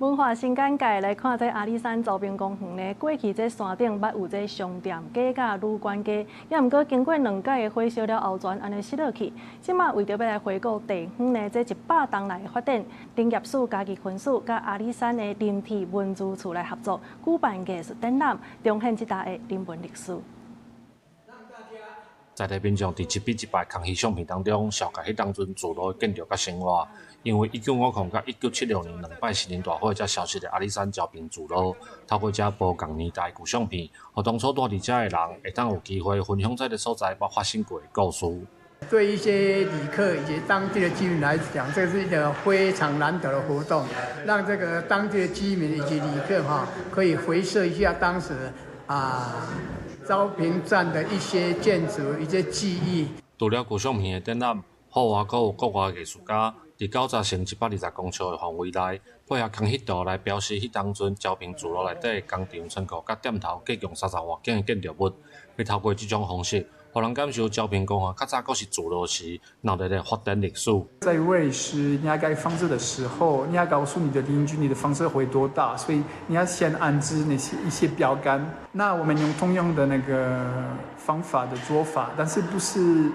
文化新眼界来看，这阿里山招兵公园呢，过去这山顶捌有这商店、假甲、旅馆街，也毋过经过2届的火烧了后，全安尼失落去。即马为着要来回顾地方呢，这100年来的发展，林业署、家己分署、甲阿里山的林体文资处来合作，举办艺术展览，重现这代的人文历史。 在地民众伫一笔一摆空虚相片当中，小解迄当阵聚落的建筑甲生活。因为1950到1976年2摆森林大火才消失的阿里山招兵聚落，透过这无共年代旧相片，互当初住伫遮的人会当有机会分享这个所在捌发生过的故事。对一些旅客以及当地的居民来讲，这是一个非常难得的活动，让这个当地的居民以及旅客可以回溯一下当时招兵站的一些建筑、一些记忆。除了旧相片的展览，户外阁有国外艺术家伫90乘120公尺的范围内，配合空翕图来表示迄当阵招兵聚落内底的工厂、仓库甲店头各共30外间的建筑物。要透过这种方式，互人感受招兵公园较早阁是聚落时闹热的发展历史。在瑞士，你要盖房子的时候，你要告诉你的邻居你的房子会多大，所以你要先安置一些标杆。那我们用同样的那个方法的做法，但是不是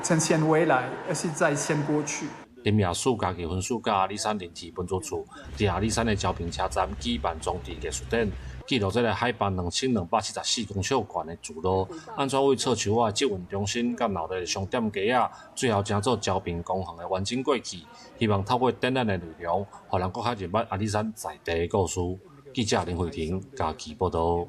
呈现未来，而是再现过去。林业署家己分署甲阿里山林体文资处伫阿里山的招兵车站举办装置艺术展，记录这个海拔2274公尺高的聚落，安怎为臭树仔集运中心甲闹热的商店街仔，最后成做招兵公园的完整过去。希望透过展览的内容，互人更较入捌阿里山在地的故事。记者林慧婷家己报道。